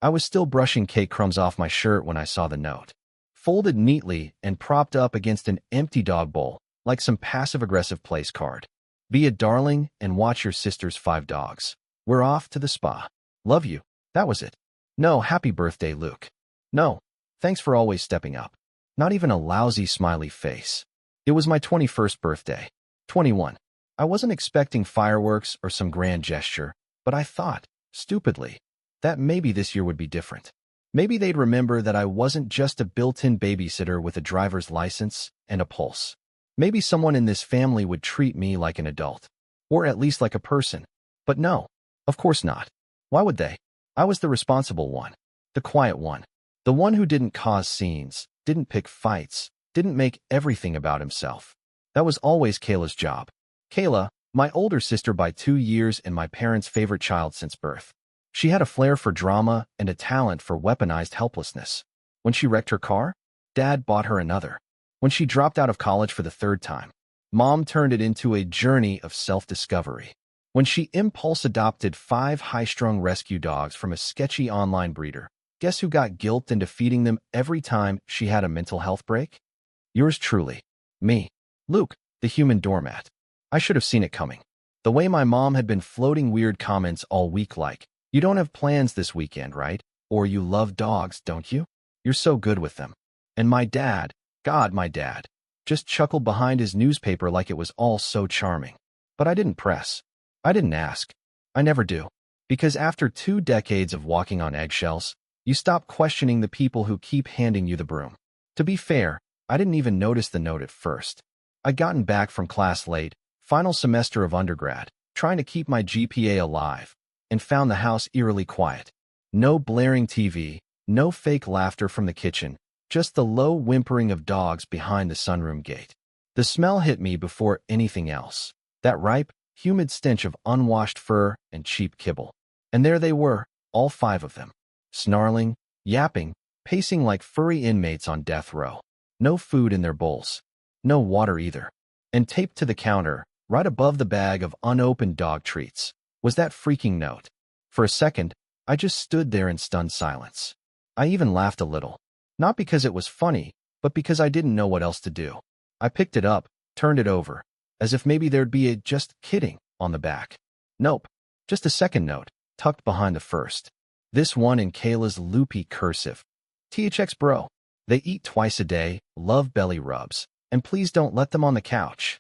I was still brushing cake crumbs off my shirt when I saw the note. Folded neatly and propped up against an empty dog bowl, like some passive-aggressive place card. Be a darling and watch your sister's 5 dogs. We're off to the spa. Love you. That was it. No, happy birthday, Luke. No, thanks for always stepping up. Not even a lousy smiley face. It was my 21st birthday. 21. I wasn't expecting fireworks or some grand gesture, but I thought, stupidly, that maybe this year would be different. Maybe they'd remember that I wasn't just a built-in babysitter with a driver's license and a pulse. Maybe someone in this family would treat me like an adult, or at least like a person. But no, of course not. Why would they? I was the responsible one, the quiet one, the one who didn't cause scenes, didn't pick fights, didn't make everything about himself. That was always Kayla's job. Kayla, my older sister by 2 years and my parents' favorite child since birth. She had a flair for drama and a talent for weaponized helplessness. When she wrecked her car, Dad bought her another. When she dropped out of college for the 3rd time, Mom turned it into a journey of self-discovery. When she impulse adopted 5 high-strung rescue dogs from a sketchy online breeder, guess who got guilt into feeding them every time she had a mental health break? Yours truly. Me. Luke, the human doormat. I should have seen it coming. The way my mom had been floating weird comments all week like, "You don't have plans this weekend, right? Or you love dogs, don't you? You're so good with them." And my dad, God, my dad, just chuckled behind his newspaper like it was all so charming. But I didn't press. I didn't ask. I never do. Because after 2 decades of walking on eggshells, you stop questioning the people who keep handing you the broom. To be fair, I didn't even notice the note at first. I'd gotten back from class late, final semester of undergrad, trying to keep my GPA alive, and found the house eerily quiet. No blaring TV, no fake laughter from the kitchen, just the low whimpering of dogs behind the sunroom gate. The smell hit me before anything else. That ripe, humid stench of unwashed fur and cheap kibble. And there they were, all 5 of them. Snarling, yapping, pacing like furry inmates on death row. No food in their bowls. No water either. And taped to the counter, right above the bag of unopened dog treats, was that freaking note. For a second, I just stood there in stunned silence. I even laughed a little. Not because it was funny, but because I didn't know what else to do. I picked it up, turned it over, as if maybe there'd be a "just kidding" on the back. Nope. Just a second note, tucked behind the first. This one in Kayla's loopy cursive. THX bro. They eat twice a day, love belly rubs, and please don't let them on the couch.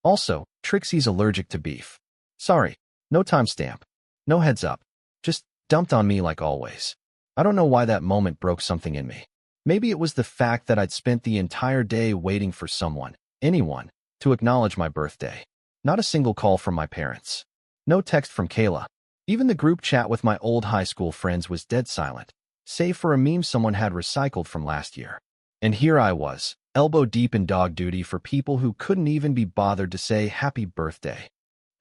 Also, Trixie's allergic to beef. Sorry, no timestamp. No heads up. Just dumped on me like always. I don't know why that moment broke something in me. Maybe it was the fact that I'd spent the entire day waiting for someone, anyone, to acknowledge my birthday. Not a single call from my parents. No text from Qley. Even the group chat with my old high school friends was dead silent, save for a meme someone had recycled from last year. And here I was, elbow deep in dog duty for people who couldn't even be bothered to say happy birthday.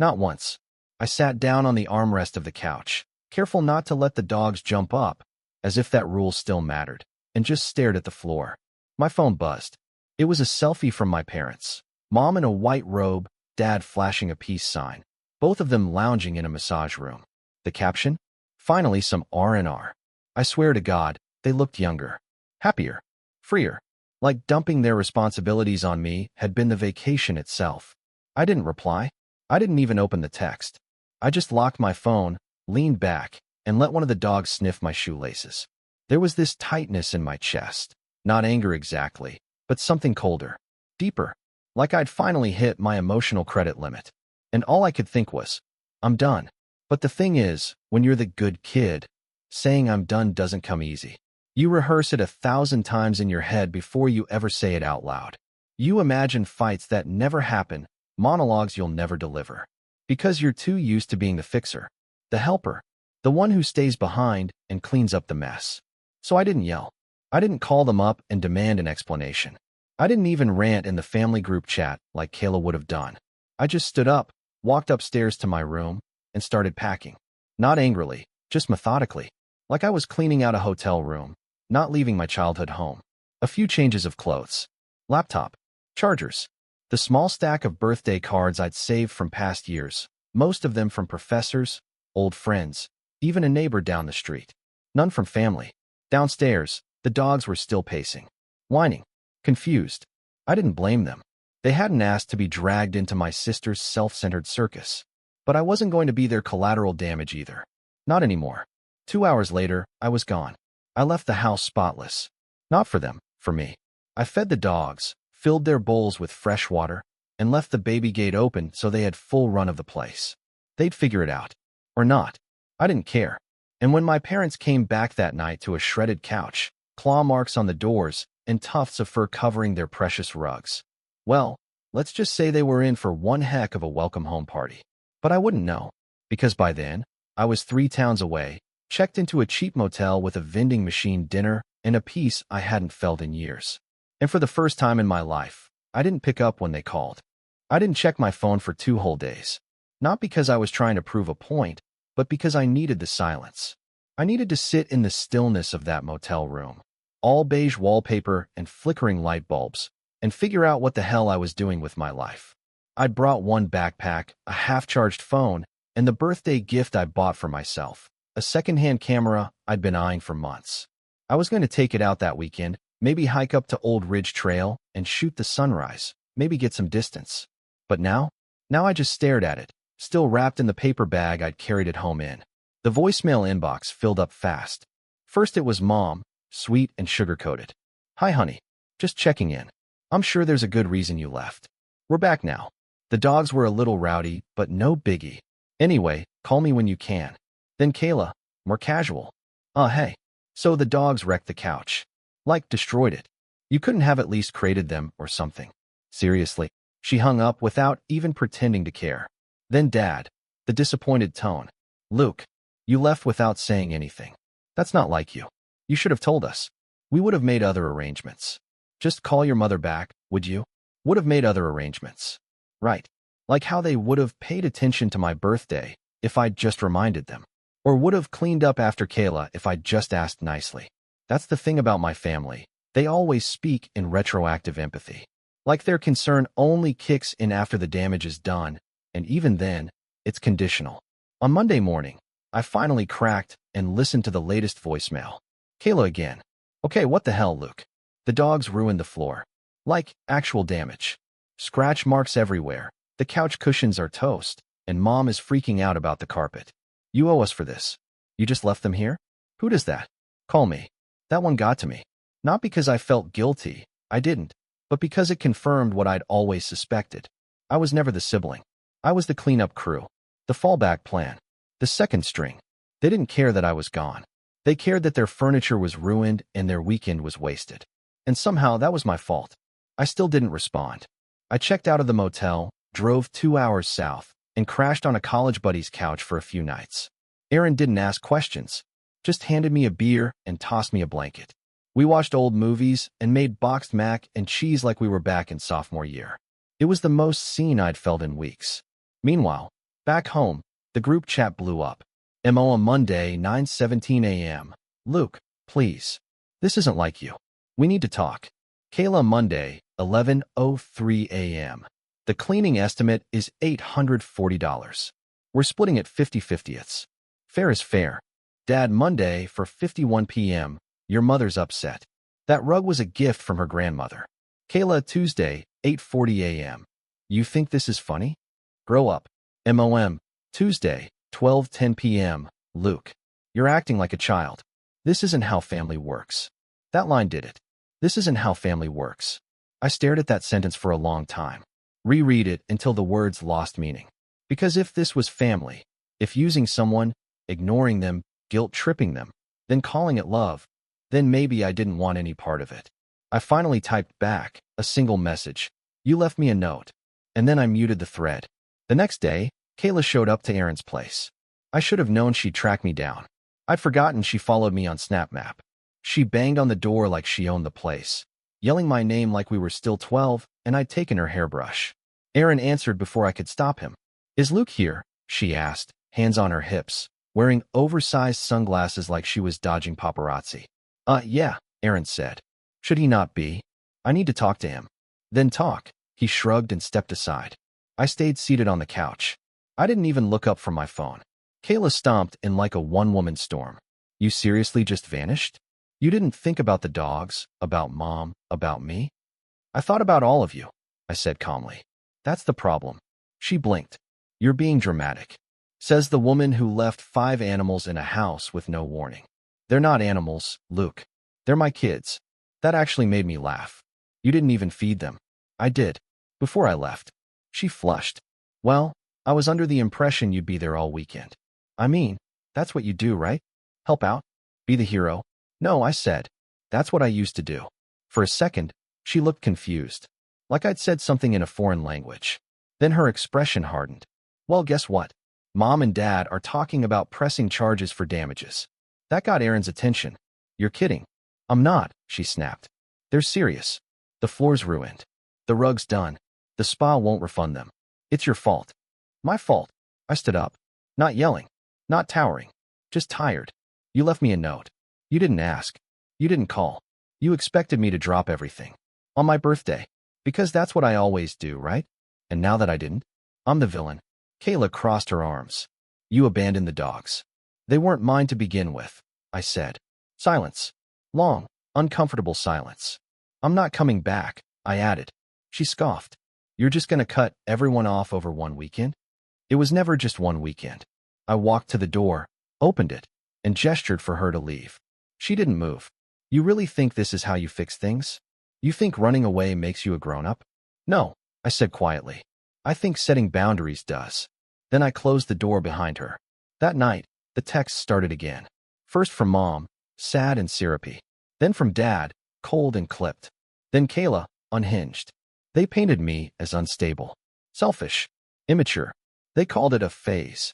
Not once. I sat down on the armrest of the couch, careful not to let the dogs jump up, as if that rule still mattered, and just stared at the floor. My phone buzzed. It was a selfie from my parents. Mom in a white robe, Dad flashing a peace sign, both of them lounging in a massage room. The caption? Finally some R&R. I swear to God, they looked younger, happier, freer. Like dumping their responsibilities on me had been the vacation itself. I didn't reply. I didn't even open the text. I just locked my phone, leaned back, and let one of the dogs sniff my shoelaces. There was this tightness in my chest. Not anger exactly, but something colder, deeper, like I'd finally hit my emotional credit limit. And all I could think was, I'm done. But the thing is, when you're the good kid, saying I'm done doesn't come easy. You rehearse it 1,000 times in your head before you ever say it out loud. You imagine fights that never happen, monologues you'll never deliver. Because you're too used to being the fixer, the helper, the one who stays behind and cleans up the mess. So I didn't yell. I didn't call them up and demand an explanation. I didn't even rant in the family group chat like Qley would have done. I just stood up, walked upstairs to my room, and started packing. Not angrily, just methodically. Like I was cleaning out a hotel room, not leaving my childhood home. A few changes of clothes. Laptop. Chargers. The small stack of birthday cards I'd saved from past years, most of them from professors, old friends, even a neighbor down the street. None from family. Downstairs, the dogs were still pacing, whining, confused. I didn't blame them. They hadn't asked to be dragged into my sister's self-centered circus. But I wasn't going to be their collateral damage either. Not anymore. 2 hours later, I was gone. I left the house spotless. Not for them, for me. I fed the dogs, filled their bowls with fresh water, and left the baby gate open so they had full run of the place. They'd figure it out. Or not. I didn't care. And when my parents came back that night to a shredded couch, claw marks on the doors, and tufts of fur covering their precious rugs, well, let's just say they were in for one heck of a welcome home party. But I wouldn't know, because by then, I was 3 towns away, checked into a cheap motel with a vending machine dinner and a peace I hadn't felt in years. And for the first time in my life, I didn't pick up when they called. I didn't check my phone for 2 whole days. Not because I was trying to prove a point, but because I needed the silence. I needed to sit in the stillness of that motel room, all beige wallpaper and flickering light bulbs, and figure out what the hell I was doing with my life. I'd brought one backpack, a half-charged phone, and the birthday gift I bought for myself, a second-hand camera I'd been eyeing for months. I was going to take it out that weekend, maybe hike up to Old Ridge Trail and shoot the sunrise, maybe get some distance. But now I just stared at it, still wrapped in the paper bag I'd carried it home in. The voicemail inbox filled up fast. First it was Mom, sweet and sugar-coated. "Hi, honey. Just checking in. I'm sure there's a good reason you left. We're back now. The dogs were a little rowdy, but no biggie. Anyway, call me when you can." Then Qley, more casual. Hey. So the dogs wrecked the couch. Like, destroyed it. You couldn't have at least crated them or something. Seriously. She hung up without even pretending to care. Then Dad, the disappointed tone. "Luke, you left without saying anything. That's not like you. You should have told us. We would have made other arrangements. Just call your mother back, would you? Would have made other arrangements. Right. Like how they would have paid attention to my birthday if I'd just reminded them. Or would have cleaned up after Qley if I'd just asked nicely. That's the thing about my family. They always speak in retroactive empathy. Like their concern only kicks in after the damage is done, and even then, it's conditional." On Monday morning, I finally cracked and listened to the latest voicemail. Qley again. "Okay, what the hell, Luke? The dogs ruined the floor. Like, actual damage. Scratch marks everywhere. The couch cushions are toast, and Mom is freaking out about the carpet. You owe us for this. You just left them here? Who does that? Call me." That one got to me. Not because I felt guilty, I didn't, but because it confirmed what I'd always suspected. I was never the sibling. I was the cleanup crew, the fallback plan, the second string. They didn't care that I was gone. They cared that their furniture was ruined and their weekend was wasted. And somehow that was my fault. I still didn't respond. I checked out of the motel, drove 2 hours south, and crashed on a college buddy's couch for a few nights. Aaron didn't ask questions, just handed me a beer and tossed me a blanket. We watched old movies and made boxed mac and cheese like we were back in sophomore year. It was the most seen I'd felt in weeks. Meanwhile, back home, the group chat blew up. MO on Monday, 9:17 a.m. "Luke, please. This isn't like you. We need to talk." Qley Monday, 11:03 a.m. "The cleaning estimate is $840. We're splitting it 50/50ths. Fair is fair." Dad Monday for 51 p.m. "Your mother's upset. That rug was a gift from her grandmother." Qley Tuesday, 8:40 a.m. "You think this is funny? Grow up." MOM Tuesday, 12:10 p.m. "Luke, you're acting like a child. This isn't how family works." That line did it. This isn't how family works. I stared at that sentence for a long time. Reread it until the words lost meaning. Because if this was family, if using someone, ignoring them, guilt-tripping them, then calling it love, then maybe I didn't want any part of it. I finally typed back a single message. "You left me a note." And then I muted the thread. The next day, Qley showed up to Aaron's place. I should have known she'd track me down. I'd forgotten she followed me on SnapMap. She banged on the door like she owned the place, yelling my name like we were still 12 and I'd taken her hairbrush. Aaron answered before I could stop him. "Is Luke here?" she asked, hands on her hips, wearing oversized sunglasses like she was dodging paparazzi. Yeah," Aaron said. "Should he not be? I need to talk to him." "Then talk." He shrugged and stepped aside. I stayed seated on the couch. I didn't even look up from my phone. Qley stomped in like a one-woman storm. You seriously just vanished? You didn't think about the dogs, about Mom, about me? I thought about all of you, I said calmly. That's the problem. She blinked. You're being dramatic, says the woman who left 5 animals in a house with no warning. They're not animals, Luke. They're my kids. That actually made me laugh. You didn't even feed them. I did. Before I left. She flushed. Well, I was under the impression you'd be there all weekend. I mean, that's what you do, right? Help out? Be the hero? No, I said. That's what I used to do. For a second, she looked confused, like I'd said something in a foreign language. Then her expression hardened. Well, guess what? Mom and Dad are talking about pressing charges for damages. That got Aaron's attention. You're kidding. I'm not, she snapped. They're serious. The floor's ruined. The rug's done. The spa won't refund them. It's your fault. My fault. I stood up. Not yelling. Not towering. Just tired. You left me a note. You didn't ask. You didn't call. You expected me to drop everything. On my birthday. Because that's what I always do, right? And now that I didn't, I'm the villain. Kayla crossed her arms. You abandoned the dogs. They weren't mine to begin with, I said. Silence. Long, uncomfortable silence. I'm not coming back, I added. She scoffed. You're just going to cut everyone off over one weekend? It was never just one weekend. I walked to the door, opened it, and gestured for her to leave. She didn't move. You really think this is how you fix things? You think running away makes you a grown-up? No, I said quietly. I think setting boundaries does. Then I closed the door behind her. That night, the texts started again. First from Mom, sad and syrupy. Then from Dad, cold and clipped. Then Kayla, unhinged. They painted me as unstable, selfish, immature. They called it a phase.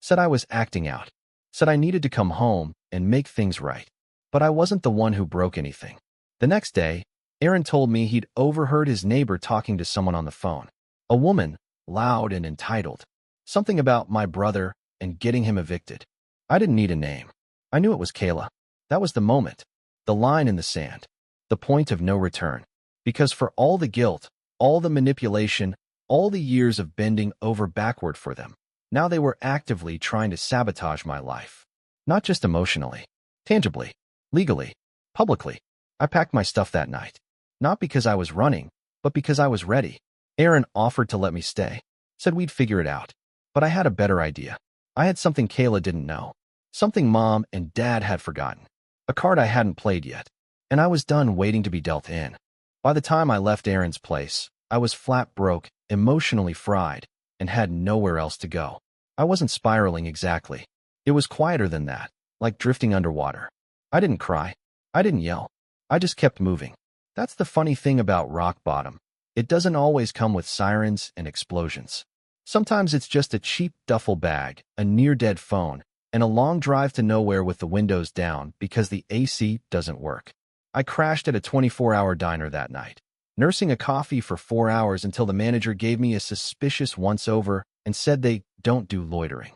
Said I was acting out. Said I needed to come home and make things right. But I wasn't the one who broke anything. The next day, Aaron told me he'd overheard his neighbor talking to someone on the phone. A woman, loud and entitled. Something about my brother and getting him evicted. I didn't need a name. I knew it was Qley. That was the moment. The line in the sand. The point of no return. Because for all the guilt, all the manipulation, all the years of bending over backward for them, now they were actively trying to sabotage my life. Not just emotionally. Tangibly. Legally. Publicly. I packed my stuff that night. Not because I was running, but because I was ready. Aaron offered to let me stay. Said we'd figure it out. But I had a better idea. I had something Kayla didn't know. Something Mom and Dad had forgotten. A card I hadn't played yet. And I was done waiting to be dealt in. By the time I left Aaron's place, I was flat broke, emotionally fried, and had nowhere else to go. I wasn't spiraling exactly. It was quieter than that, like drifting underwater. I didn't cry. I didn't yell. I just kept moving. That's the funny thing about rock bottom. It doesn't always come with sirens and explosions. Sometimes it's just a cheap duffel bag, a near-dead phone, and a long drive to nowhere with the windows down because the AC doesn't work. I crashed at a 24-hour diner that night, nursing a coffee for 4 hours until the manager gave me a suspicious once-over and said they don't do loitering.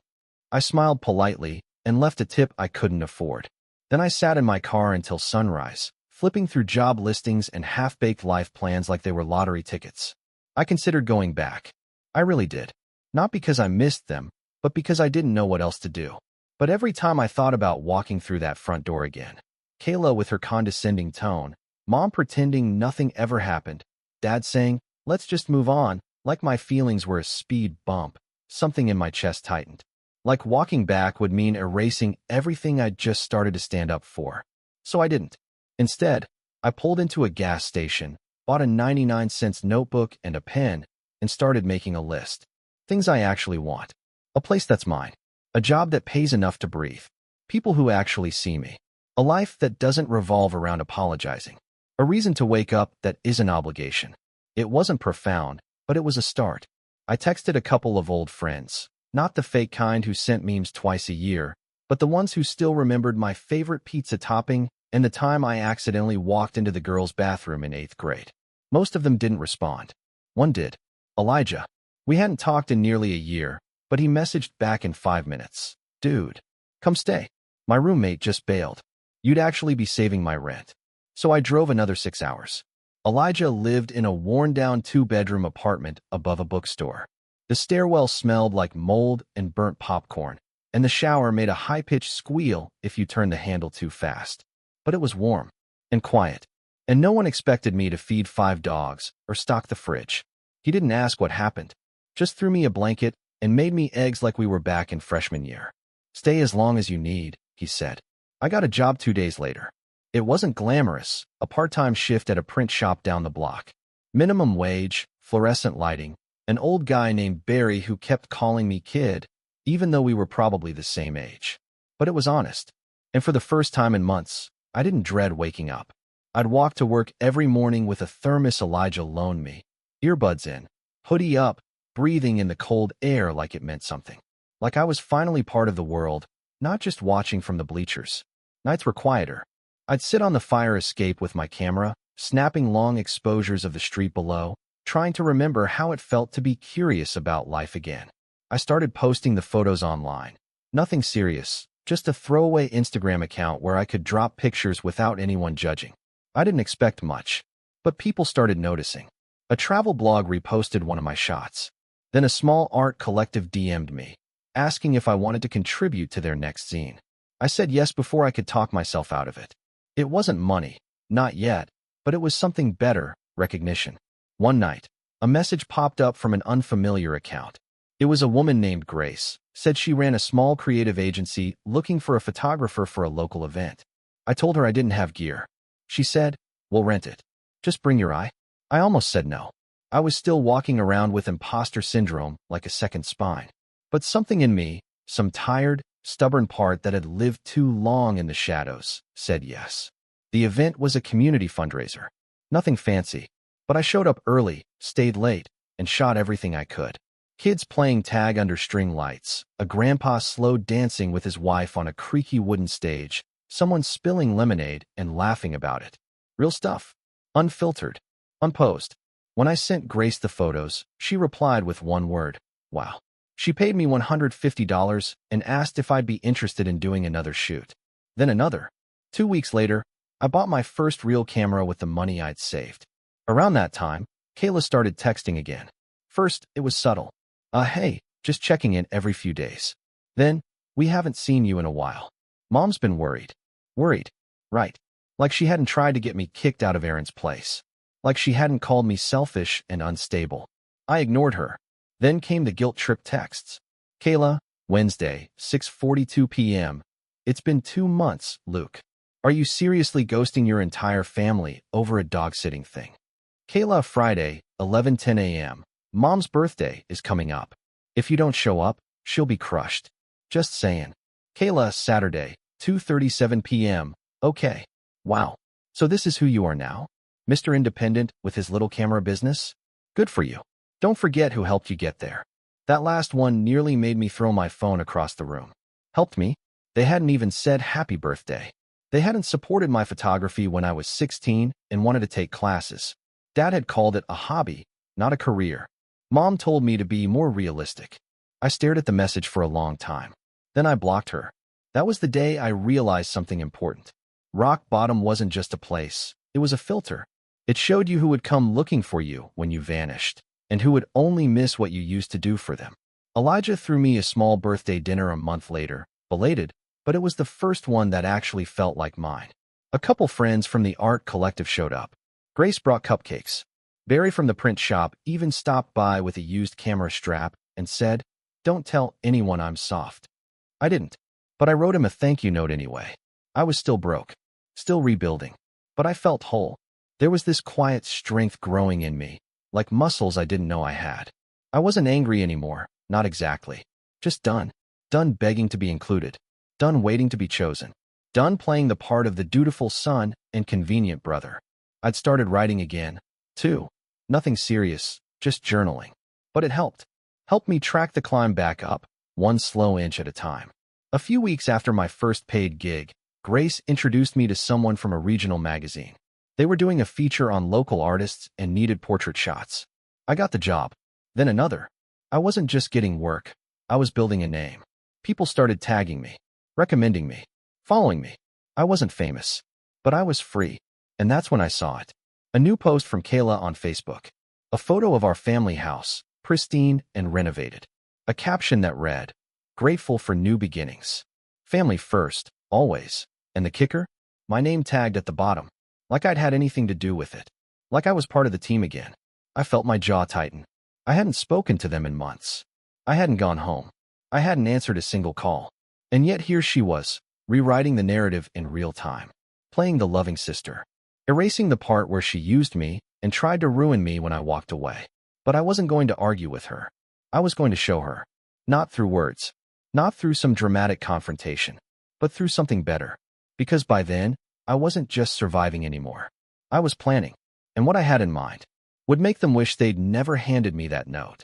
I smiled politely and left a tip I couldn't afford. Then I sat in my car until sunrise, flipping through job listings and half-baked life plans like they were lottery tickets. I considered going back. I really did. Not because I missed them, but because I didn't know what else to do. But every time I thought about walking through that front door again, Kayla with her condescending tone, Mom pretending nothing ever happened, Dad saying, let's just move on, like my feelings were a speed bump, something in my chest tightened. Like walking back would mean erasing everything I'd just started to stand up for. So I didn't. Instead, I pulled into a gas station, bought a 99-cent notebook and a pen, and started making a list. Things I actually want. A place that's mine. A job that pays enough to breathe. People who actually see me. A life that doesn't revolve around apologizing. A reason to wake up that is an obligation. It wasn't profound, but it was a start. I texted a couple of old friends. Not the fake kind who sent memes twice a year, but the ones who still remembered my favorite pizza topping and the time I accidentally walked into the girls' bathroom in 8th grade. Most of them didn't respond. One did. Elijah. We hadn't talked in nearly a year, but he messaged back in 5 minutes. Dude, come stay. My roommate just bailed. You'd actually be saving my rent. So I drove another 6 hours. Elijah lived in a worn-down 2-bedroom apartment above a bookstore. The stairwell smelled like mold and burnt popcorn, and the shower made a high-pitched squeal if you turned the handle too fast. But it was warm and quiet, and no one expected me to feed 5 dogs or stock the fridge. He didn't ask what happened, just threw me a blanket and made me eggs like we were back in freshman year. "Stay as long as you need," he said. I got a job 2 days later. It wasn't glamorous, a part-time shift at a print shop down the block. Minimum wage, fluorescent lighting, an old guy named Barry who kept calling me kid, even though we were probably the same age. But it was honest. And for the first time in months, I didn't dread waking up. I'd walk to work every morning with a thermos Elijah loaned me, earbuds in, hoodie up, breathing in the cold air like it meant something. Like I was finally part of the world, not just watching from the bleachers. Nights were quieter. I'd sit on the fire escape with my camera, snapping long exposures of the street below, trying to remember how it felt to be curious about life again. I started posting the photos online. Nothing serious, just a throwaway Instagram account where I could drop pictures without anyone judging. I didn't expect much, but people started noticing. A travel blog reposted one of my shots. Then a small art collective DM'd me, asking if I wanted to contribute to their next zine. I said yes before I could talk myself out of it. It wasn't money, not yet, but it was something better, recognition. One night, a message popped up from an unfamiliar account. It was a woman named Grace, said she ran a small creative agency looking for a photographer for a local event. I told her I didn't have gear. She said, "We'll rent it. Just bring your eye." I almost said no. I was still walking around with imposter syndrome like a second spine. But something in me, some tired, stubborn part that had lived too long in the shadows, said yes. The event was a community fundraiser. Nothing fancy, but I showed up early, stayed late, and shot everything I could. Kids playing tag under string lights, a grandpa slow dancing with his wife on a creaky wooden stage, someone spilling lemonade and laughing about it. Real stuff. Unfiltered. Unposed. When I sent Grace the photos, she replied with one word, "Wow." She paid me $150 and asked if I'd be interested in doing another shoot. Then another. 2 weeks later, I bought my first real camera with the money I'd saved. Around that time, Kayla started texting again. First, it was subtle. Hey, just checking in every few days. Then, "We haven't seen you in a while. Mom's been worried." Worried. Right. Like she hadn't tried to get me kicked out of Aaron's place. Like she hadn't called me selfish and unstable. I ignored her. Then came the guilt trip texts. "Kayla, Wednesday, 6:42 p.m. It's been 2 months, Luke. Are you seriously ghosting your entire family over a dog-sitting thing?" Kayla, Friday, 11:10 a.m. Mom's birthday is coming up. If you don't show up, she'll be crushed. Just saying. Kayla, Saturday, 2:37 p.m. Okay. Wow. So this is who you are now? Mr. Independent with his little camera business? Good for you. Don't forget who helped you get there. That last one nearly made me throw my phone across the room. Helped me? They hadn't even said happy birthday. They hadn't supported my photography when I was 16 and wanted to take classes. Dad had called it a hobby, not a career. Mom told me to be more realistic. I stared at the message for a long time. Then I blocked her. That was the day I realized something important. Rock bottom wasn't just a place. It was a filter. It showed you who would come looking for you when you vanished, and who would only miss what you used to do for them. Elijah threw me a small birthday dinner a month later, belated, but it was the first one that actually felt like mine. A couple friends from the art collective showed up. Grace brought cupcakes. Barry from the print shop even stopped by with a used camera strap and said, "Don't tell anyone I'm soft." I didn't, but I wrote him a thank you note anyway. I was still broke, still rebuilding, but I felt whole. There was this quiet strength growing in me, like muscles I didn't know I had. I wasn't angry anymore, not exactly. Just done. Done begging to be included. Done waiting to be chosen. Done playing the part of the dutiful son and convenient brother. I'd started writing again, too. Nothing serious, just journaling. But it helped. Helped me track the climb back up, one slow inch at a time. A few weeks after my first paid gig, Grace introduced me to someone from a regional magazine. They were doing a feature on local artists and needed portrait shots. I got the job. Then another. I wasn't just getting work. I was building a name. People started tagging me, recommending me, following me. I wasn't famous, but I was free. And that's when I saw it. A new post from Kayla on Facebook. A photo of our family house, pristine and renovated. A caption that read, grateful for new beginnings. Family first, always. And the kicker? My name tagged at the bottom, like I'd had anything to do with it. Like I was part of the team again. I felt my jaw tighten. I hadn't spoken to them in months. I hadn't gone home. I hadn't answered a single call. And yet here she was, rewriting the narrative in real time, playing the loving sister, erasing the part where she used me and tried to ruin me when I walked away. But I wasn't going to argue with her. I was going to show her. Not through words, not through some dramatic confrontation, but through something better. Because by then, I wasn't just surviving anymore. I was planning, and what I had in mind would make them wish they'd never handed me that note.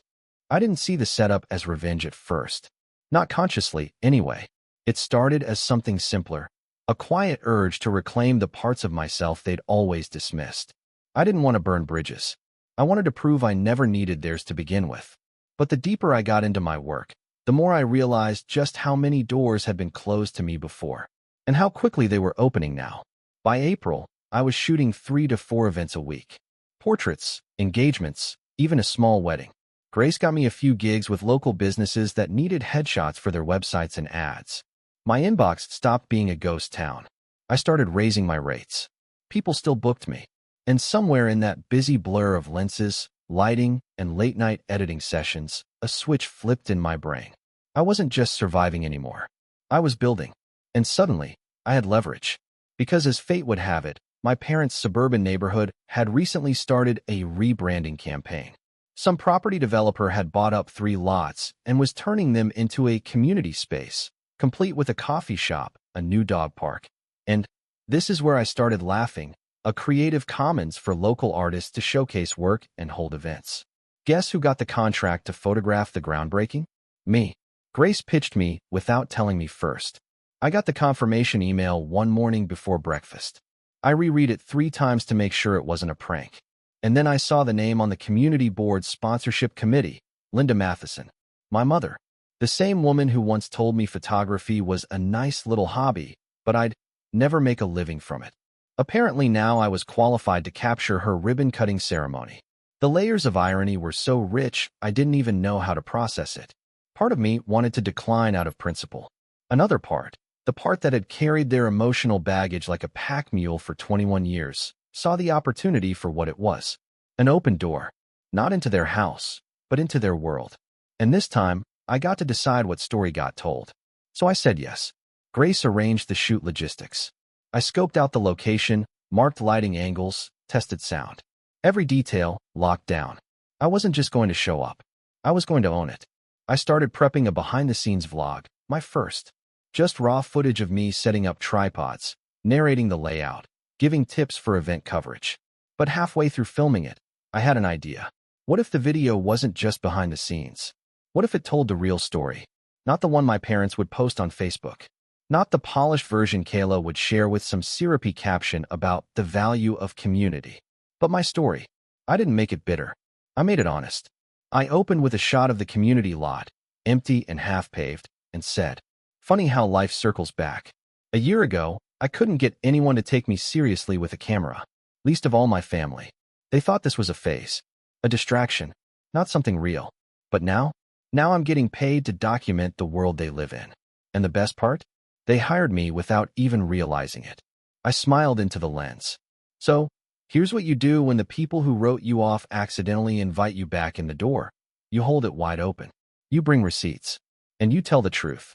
I didn't see the setup as revenge at first. Not consciously, anyway. It started as something simpler, a quiet urge to reclaim the parts of myself they'd always dismissed. I didn't want to burn bridges. I wanted to prove I never needed theirs to begin with. But the deeper I got into my work, the more I realized just how many doors had been closed to me before, and how quickly they were opening now. By April, I was shooting 3 to 4 events a week. Portraits, engagements, even a small wedding. Grace got me a few gigs with local businesses that needed headshots for their websites and ads. My inbox stopped being a ghost town. I started raising my rates. People still booked me. And somewhere in that busy blur of lenses, lighting, and late-night editing sessions, a switch flipped in my brain. I wasn't just surviving anymore. I was building. And suddenly, I had leverage. Because as fate would have it, my parents' suburban neighborhood had recently started a rebranding campaign. Some property developer had bought up 3 lots and was turning them into a community space, complete with a coffee shop, a new dog park. And this is where I started laughing, a Creative Commons for local artists to showcase work and hold events. Guess who got the contract to photograph the groundbreaking? Me. Grace pitched me without telling me first. I got the confirmation email one morning before breakfast. I reread it 3 times to make sure it wasn't a prank. And then I saw the name on the community board's sponsorship committee, Linda Matheson, my mother. The same woman who once told me photography was a nice little hobby, but I'd never make a living from it. Apparently now I was qualified to capture her ribbon-cutting ceremony. The layers of irony were so rich I didn't even know how to process it. Part of me wanted to decline out of principle. Another part, the part that had carried their emotional baggage like a pack mule for 21 years, saw the opportunity for what it was. An open door, not into their house, but into their world. And this time, I got to decide what story got told. So I said yes. Grace arranged the shoot logistics. I scoped out the location, marked lighting angles, tested sound. Every detail locked down. I wasn't just going to show up. I was going to own it. I started prepping a behind-the-scenes vlog, my first. Just raw footage of me setting up tripods, narrating the layout, giving tips for event coverage. But halfway through filming it, I had an idea. What if the video wasn't just behind the scenes? What if it told the real story? Not the one my parents would post on Facebook. Not the polished version Qley would share with some syrupy caption about the value of community. But my story. I didn't make it bitter. I made it honest. I opened with a shot of the community lot, empty and half-paved, and said, "Funny how life circles back. A year ago, I couldn't get anyone to take me seriously with a camera, least of all my family. They thought this was a phase, a distraction, not something real. But now I'm getting paid to document the world they live in. And the best part? They hired me without even realizing it." I smiled into the lens. So, here's what you do when the people who wrote you off accidentally invite you back in the door. You hold it wide open. You bring receipts. And you tell the truth.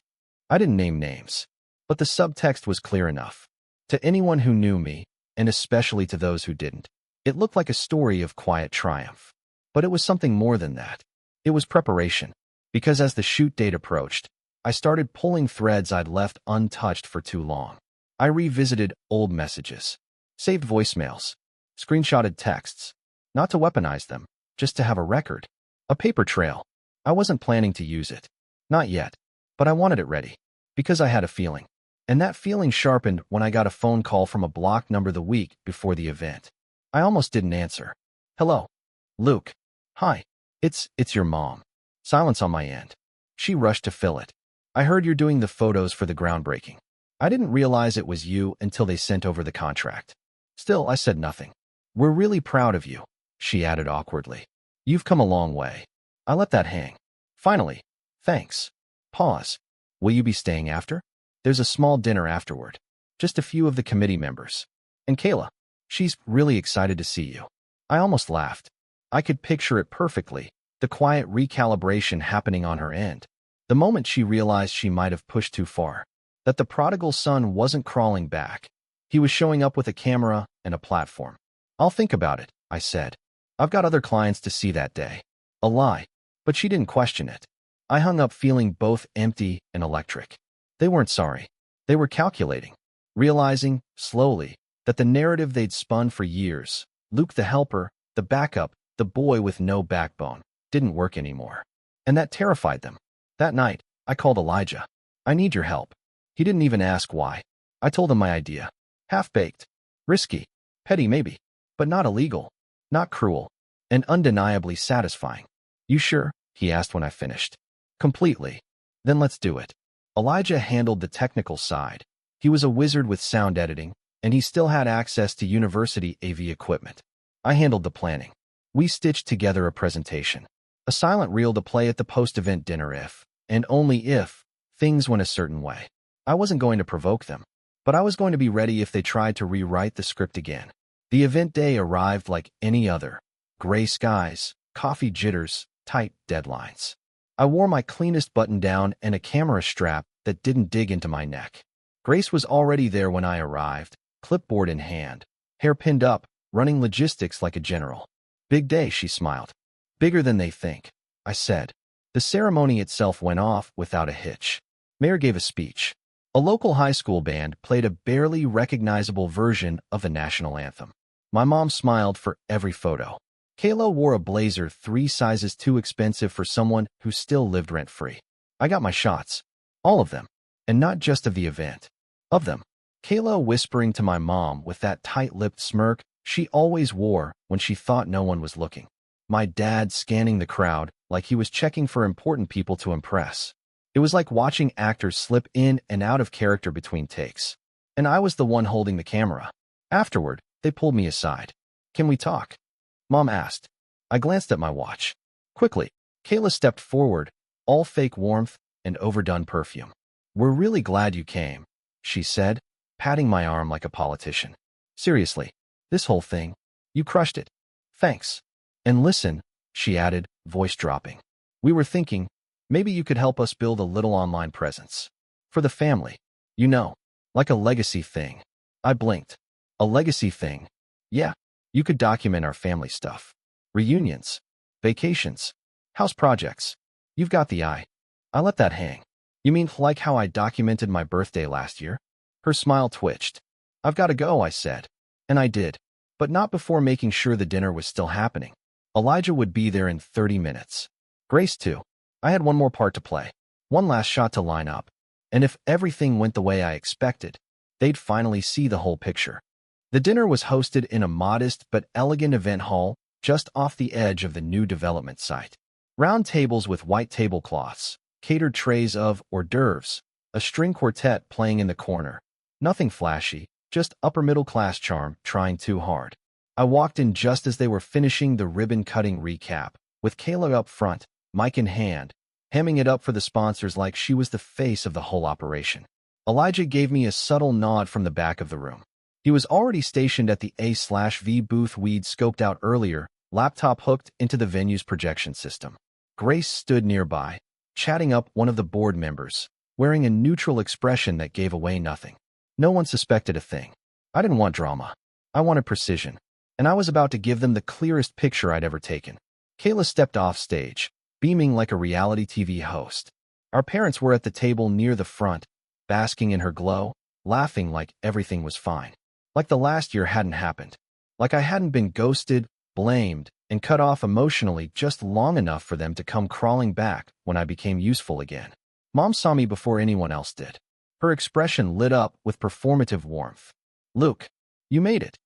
I didn't name names. But the subtext was clear enough. To anyone who knew me, and especially to those who didn't, it looked like a story of quiet triumph. But it was something more than that. It was preparation. Because as the shoot date approached, I started pulling threads I'd left untouched for too long. I revisited old messages, saved voicemails, screenshotted texts, not to weaponize them, just to have a record, a paper trail. I wasn't planning to use it. Not yet. But I wanted it ready. Because I had a feeling. And that feeling sharpened when I got a phone call from a blocked number the week before the event. I almost didn't answer. "Hello. Luke. Hi. It's your mom." Silence on my end. She rushed to fill it. "I heard you're doing the photos for the groundbreaking." I didn't realize it was you until they sent over the contract. Still, I said nothing. "We're really proud of you," she added awkwardly. "You've come a long way." I let that hang. Finally, "Thanks." Pause. Will you be staying after? There's a small dinner afterward. Just a few of the committee members. And Kayla. She's really excited to see you. I almost laughed. I could picture it perfectly, the quiet recalibration happening on her end. The moment she realized she might have pushed too far. That the prodigal son wasn't crawling back. He was showing up with a camera and a platform. I'll think about it, I said. I've got other clients to see that day. A lie, but she didn't question it. I hung up feeling both empty and electric. They weren't sorry. They were calculating, realizing, slowly, that the narrative they'd spun for years, Luke the helper, the backup, the boy with no backbone, didn't work anymore. And that terrified them. That night, I called Elijah. I need your help. He didn't even ask why. I told him my idea. Half-baked. Risky. Petty maybe. But not illegal. Not cruel. And undeniably satisfying. You sure? He asked when I finished. Completely. Then let's do it. Elijah handled the technical side. He was a wizard with sound editing, and he still had access to university AV equipment. I handled the planning. We stitched together a presentation. A silent reel to play at the post-event dinner if, and only if, things went a certain way. I wasn't going to provoke them, but I was going to be ready if they tried to rewrite the script again. The event day arrived like any other. Gray skies, coffee jitters, tight deadlines. I wore my cleanest button-down and a camera strap that didn't dig into my neck. Grace was already there when I arrived, clipboard in hand, hair pinned up, running logistics like a general. Big day, she smiled. Bigger than they think, I said. The ceremony itself went off without a hitch. Mayor gave a speech. A local high school band played a barely recognizable version of the national anthem. My mom smiled for every photo. Kayla wore a blazer 3 sizes too expensive for someone who still lived rent-free. I got my shots. All of them. And not just of the event. Of them. Kayla whispering to my mom with that tight-lipped smirk she always wore when she thought no one was looking. My dad scanning the crowd like he was checking for important people to impress. It was like watching actors slip in and out of character between takes. And I was the one holding the camera. Afterward, they pulled me aside. Can we talk? Mom asked. I glanced at my watch. Quickly, Kayla stepped forward, all fake warmth and overdone perfume. We're really glad you came, she said, patting my arm like a politician. Seriously, this whole thing, you crushed it. Thanks. And listen, she added, voice dropping. We were thinking, maybe you could help us build a little online presence. For the family. You know, like a legacy thing. I blinked. A legacy thing. Yeah, you could document our family stuff. Reunions. Vacations. House projects. You've got the eye. I let that hang. You mean like how I documented my birthday last year? Her smile twitched. I've got to go, I said. And I did. But not before making sure the dinner was still happening. Elijah would be there in 30 minutes. Grace too. I had one more part to play. One last shot to line up. And if everything went the way I expected, they'd finally see the whole picture. The dinner was hosted in a modest but elegant event hall just off the edge of the new development site. Round tables with white tablecloths, catered trays of hors d'oeuvres, a string quartet playing in the corner. Nothing flashy, just upper-middle-class charm trying too hard. I walked in just as they were finishing the ribbon-cutting recap, with Qley up front, mic in hand, hamming it up for the sponsors like she was the face of the whole operation. Elijah gave me a subtle nod from the back of the room. He was already stationed at the A/V booth we'd scoped out earlier, laptop hooked into the venue's projection system. Grace stood nearby, chatting up one of the board members, wearing a neutral expression that gave away nothing. No one suspected a thing. I didn't want drama. I wanted precision. And I was about to give them the clearest picture I'd ever taken. Kayla stepped off stage, beaming like a reality TV host. Our parents were at the table near the front, basking in her glow, laughing like everything was fine. Like the last year hadn't happened. Like I hadn't been ghosted, blamed, and cut off emotionally just long enough for them to come crawling back when I became useful again. Mom saw me before anyone else did. Her expression lit up with performative warmth. Luke, you made it.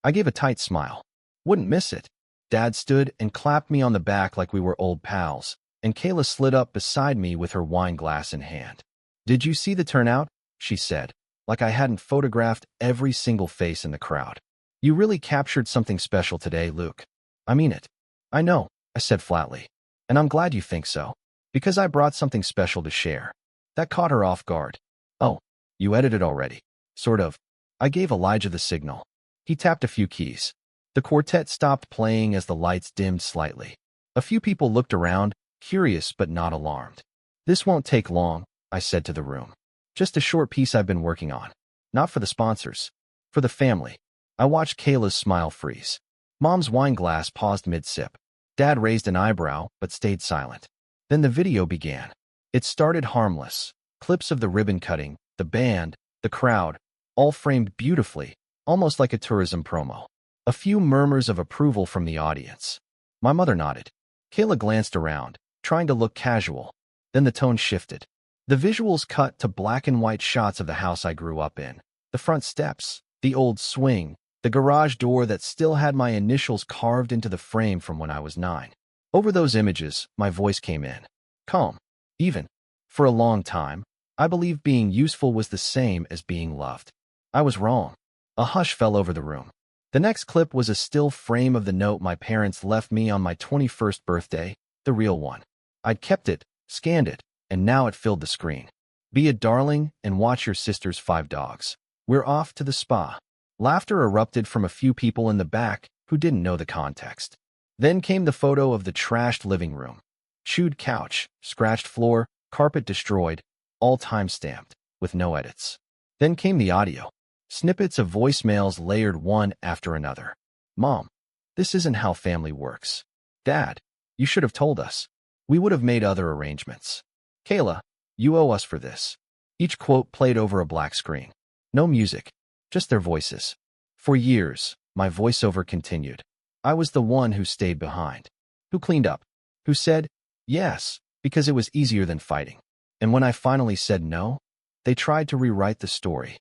I gave a tight smile. Wouldn't miss it. Dad stood and clapped me on the back like we were old pals, and Kayla slid up beside me with her wine glass in hand. Did you see the turnout? She said, like I hadn't photographed every single face in the crowd. You really captured something special today, Luke. I mean it. I know, I said flatly. And I'm glad you think so. Because I brought something special to share. That caught her off guard. "Oh, you edited already." "Sort of." I gave Elijah the signal. He tapped a few keys. The quartet stopped playing as the lights dimmed slightly. A few people looked around, curious but not alarmed. "This won't take long," I said to the room. "Just a short piece I've been working on. Not for the sponsors. For the family." I watched Kayla's smile freeze. Mom's wine glass paused mid-sip. Dad raised an eyebrow but stayed silent. Then the video began. It started harmless. Clips of the ribbon cutting, the band, the crowd, all framed beautifully, almost like a tourism promo. A few murmurs of approval from the audience. My mother nodded. Kayla glanced around, trying to look casual. Then the tone shifted. The visuals cut to black and white shots of the house I grew up in. The front steps, the old swing, the garage door that still had my initials carved into the frame from when I was 9. Over those images, my voice came in. Calm. Even. For a long time, I believed being useful was the same as being loved. I was wrong. A hush fell over the room. The next clip was a still frame of the note my parents left me on my 21st birthday, the real one. I'd kept it, scanned it, and now it filled the screen. "Be a darling and watch your sister's 5 dogs. We're off to the spa." Laughter erupted from a few people in the back who didn't know the context. Then came the photo of the trashed living room. Chewed couch, scratched floor, carpet destroyed, all time-stamped, with no edits. Then came the audio. Snippets of voicemails layered one after another. "Mom, this isn't how family works." "Dad, you should have told us. We would have made other arrangements." "Kayla, you owe us for this." Each quote played over a black screen. No music, just their voices. For years, my voiceover continued. I was the one who stayed behind, who cleaned up, who said yes, because it was easier than fighting. And when I finally said no, they tried to rewrite the story.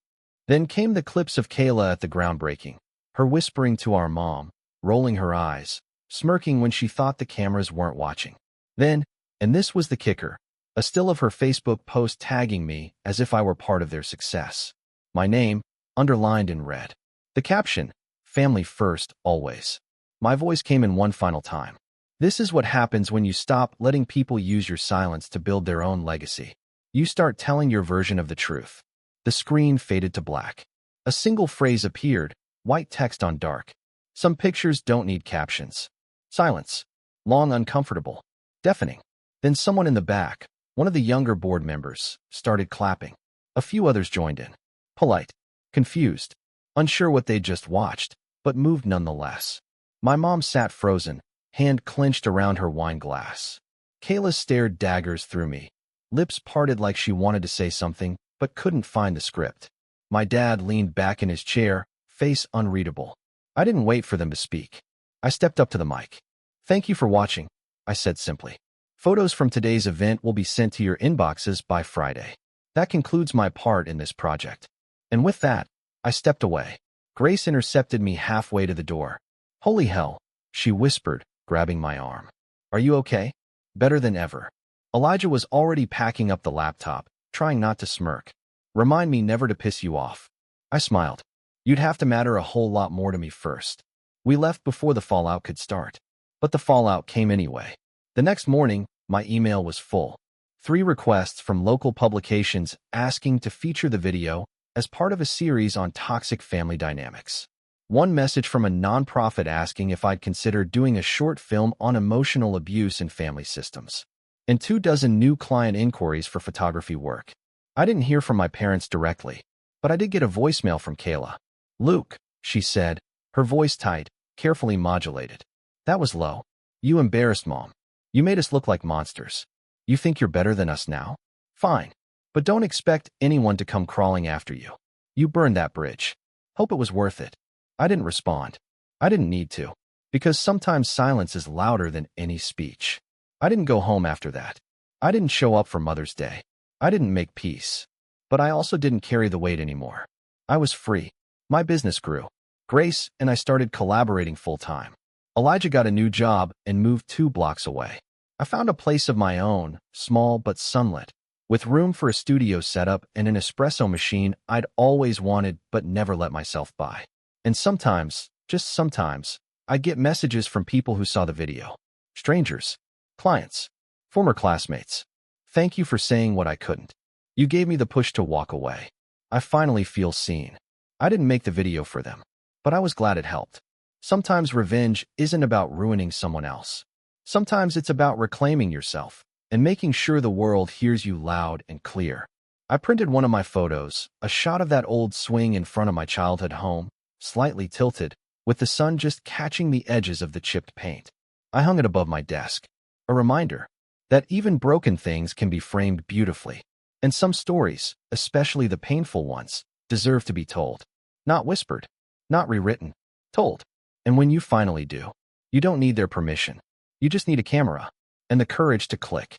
Then came the clips of Qley at the groundbreaking, her whispering to our mom, rolling her eyes, smirking when she thought the cameras weren't watching. Then, and this was the kicker, a still of her Facebook post tagging me as if I were part of their success. My name, underlined in red. The caption, "Family first, always." My voice came in one final time. This is what happens when you stop letting people use your silence to build their own legacy. You start telling your version of the truth. The screen faded to black. A single phrase appeared, white text on dark. Some pictures don't need captions. Silence. Long, uncomfortable. Deafening. Then someone in the back, one of the younger board members, started clapping. A few others joined in. Polite. Confused. Unsure what they'd just watched, but moved nonetheless. My mom sat frozen, hand clenched around her wine glass. Kayla stared daggers through me. Lips parted like she wanted to say something, but couldn't find the script. My dad leaned back in his chair, face unreadable. I didn't wait for them to speak. I stepped up to the mic. "Thank you for watching," I said simply. "Photos from today's event will be sent to your inboxes by Friday. That concludes my part in this project." And with that, I stepped away. Grace intercepted me halfway to the door. "Holy hell," she whispered, grabbing my arm. "Are you okay?" "Better than ever." Elijah was already packing up the laptop, trying not to smirk. "Remind me never to piss you off." I smiled. "You'd have to matter a whole lot more to me first." We left before the fallout could start. But the fallout came anyway. The next morning, my email was full. 3 requests from local publications asking to feature the video as part of a series on toxic family dynamics. 1 message from a nonprofit asking if I'd consider doing a short film on emotional abuse in family systems. And 24 new client inquiries for photography work. I didn't hear from my parents directly, but I did get a voicemail from Kayla. "Luke," she said, her voice tight, carefully modulated. "That was low. You embarrassed Mom. You made us look like monsters. You think you're better than us now? Fine. But don't expect anyone to come crawling after you. You burned that bridge. Hope it was worth it." I didn't respond. I didn't need to, because sometimes silence is louder than any speech. I didn't go home after that. I didn't show up for Mother's Day. I didn't make peace. But I also didn't carry the weight anymore. I was free. My business grew. Grace and I started collaborating full-time. Elijah got a new job and moved 2 blocks away. I found a place of my own, small but sunlit, with room for a studio setup and an espresso machine I'd always wanted but never let myself buy. And sometimes, just sometimes, I'd get messages from people who saw the video. Strangers. Clients. Former classmates. "Thank you for saying what I couldn't." You gave me the push to walk away. I finally feel seen. I didn't make the video for them, but I was glad it helped. Sometimes revenge isn't about ruining someone else. Sometimes it's about reclaiming yourself and making sure the world hears you loud and clear. I printed one of my photos, a shot of that old swing in front of my childhood home, slightly tilted, with the sun just catching the edges of the chipped paint. I hung it above my desk, a reminder that even broken things can be framed beautifully. And some stories, especially the painful ones, deserve to be told. Not whispered, not rewritten, told. And when you finally do, you don't need their permission. You just need a camera and the courage to click.